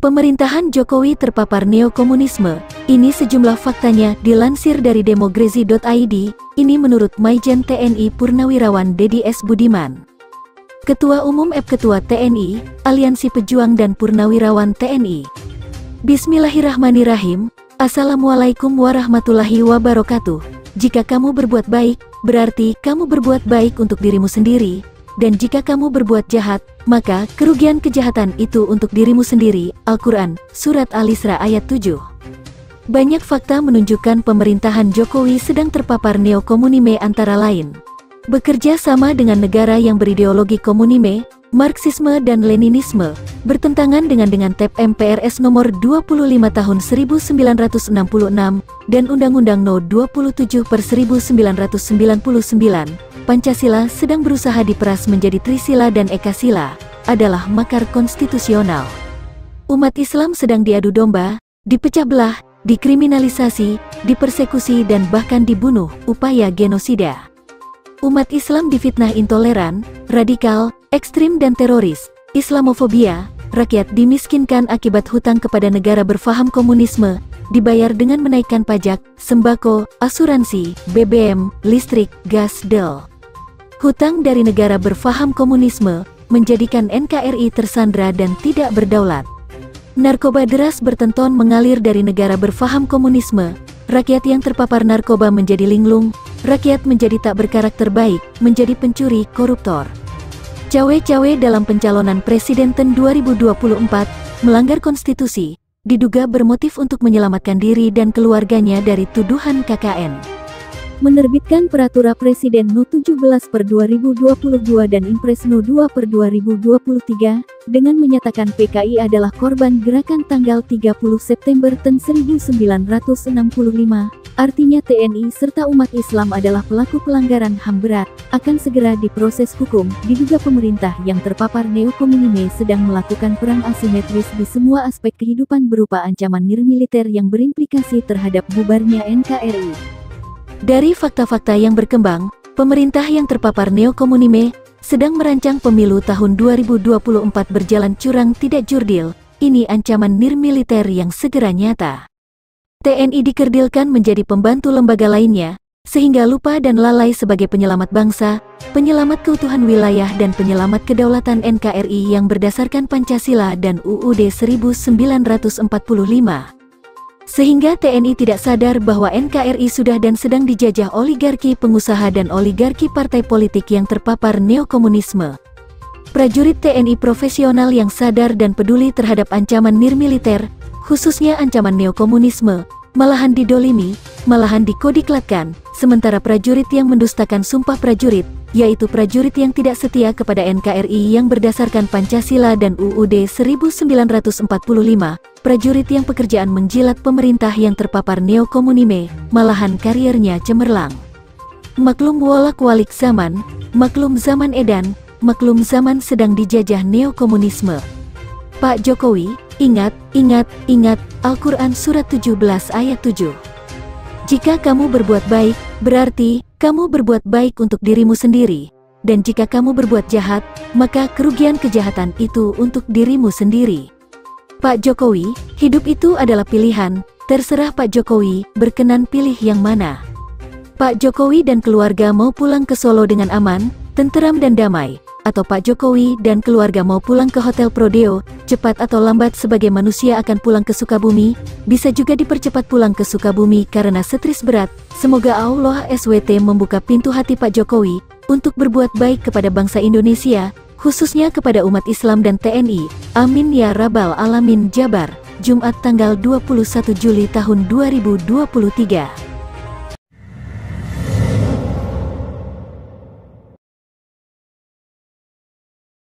Pemerintahan Jokowi terpapar neokomunisme. Ini sejumlah faktanya dilansir dari demogresi.id. Ini menurut Maijen TNI Purnawirawan Dedi S. Budiman, Ketua Umum Ketua TNI, Aliansi Pejuang dan Purnawirawan TNI. Bismillahirrahmanirrahim. Assalamualaikum warahmatullahi wabarakatuh. Jika kamu berbuat baik, berarti kamu berbuat baik untuk dirimu sendiri. Dan jika kamu berbuat jahat, maka kerugian kejahatan itu untuk dirimu sendiri. Al-Quran, Surat Al-Isra ayat 7. Banyak fakta menunjukkan pemerintahan Jokowi sedang terpapar neokomunisme, antara lain bekerja sama dengan negara yang berideologi komunisme, Marxisme dan Leninisme, bertentangan dengan TEP MPRS nomor 25 tahun 1966 dan Undang-Undang No. 27/1999. Pancasila sedang berusaha diperas menjadi Trisila dan Ekasila, adalah makar konstitusional. Umat Islam sedang diadu domba, dipecah belah, dikriminalisasi, dipersekusi dan bahkan dibunuh, upaya genosida. Umat Islam difitnah intoleran, radikal, ekstrim dan teroris, Islamofobia, rakyat dimiskinkan akibat hutang kepada negara berfaham komunisme, dibayar dengan menaikkan pajak, sembako, asuransi, BBM, listrik, gas, del. Hutang dari negara berfaham komunisme, menjadikan NKRI tersandra dan tidak berdaulat. Narkoba deras bertenton mengalir dari negara berfaham komunisme, rakyat yang terpapar narkoba menjadi linglung, rakyat menjadi tak berkarakter baik, menjadi pencuri, koruptor. Cawe-cawe dalam pencalonan Presiden TEN 2024, melanggar konstitusi, diduga bermotif untuk menyelamatkan diri dan keluarganya dari tuduhan KKN. Menerbitkan Peraturan Presiden No. 17/2022 dan Impres No. 2/2023, dengan menyatakan PKI adalah korban gerakan tanggal 30 September TEN 1965, artinya TNI serta umat Islam adalah pelaku pelanggaran HAM berat, akan segera diproses hukum. Diduga pemerintah yang terpapar neokomunisme sedang melakukan perang asimetris di semua aspek kehidupan berupa ancaman nirmiliter yang berimplikasi terhadap bubarnya NKRI. Dari fakta-fakta yang berkembang, pemerintah yang terpapar neokomunisme sedang merancang pemilu tahun 2024 berjalan curang tidak jurdil. Ini ancaman nirmiliter yang segera nyata. TNI dikerdilkan menjadi pembantu lembaga lainnya, sehingga lupa dan lalai sebagai penyelamat bangsa, penyelamat keutuhan wilayah dan penyelamat kedaulatan NKRI yang berdasarkan Pancasila dan UUD 1945. Sehingga TNI tidak sadar bahwa NKRI sudah dan sedang dijajah oligarki pengusaha dan oligarki partai politik yang terpapar neokomunisme. Prajurit TNI profesional yang sadar dan peduli terhadap ancaman nirmiliter, khususnya ancaman neokomunisme, malahan didolimi, malahan dikodiklatkan, sementara prajurit yang mendustakan sumpah prajurit, yaitu prajurit yang tidak setia kepada NKRI yang berdasarkan Pancasila dan UUD 1945, prajurit yang pekerjaan menjilat pemerintah yang terpapar neokomunisme, malahan kariernya cemerlang. Maklum wolak-walik zaman, maklum zaman edan, maklum zaman sedang dijajah neokomunisme. Pak Jokowi, ingat, ingat, ingat, Al-Quran Surat 17 ayat 7. Jika kamu berbuat baik, berarti kamu berbuat baik untuk dirimu sendiri. Dan jika kamu berbuat jahat, maka kerugian kejahatan itu untuk dirimu sendiri. Pak Jokowi, hidup itu adalah pilihan, terserah Pak Jokowi, berkenan pilih yang mana. Pak Jokowi dan keluarga mau pulang ke Solo dengan aman, tenteram dan damai, atau Pak Jokowi dan keluarga mau pulang ke Hotel Prodeo, cepat atau lambat sebagai manusia akan pulang ke Sukabumi, bisa juga dipercepat pulang ke Sukabumi karena stres berat. Semoga Allah SWT membuka pintu hati Pak Jokowi untuk berbuat baik kepada bangsa Indonesia, khususnya kepada umat Islam dan TNI. Amin ya Rabbal Alamin. Jabar, Jumat tanggal 21 Juli tahun 2023.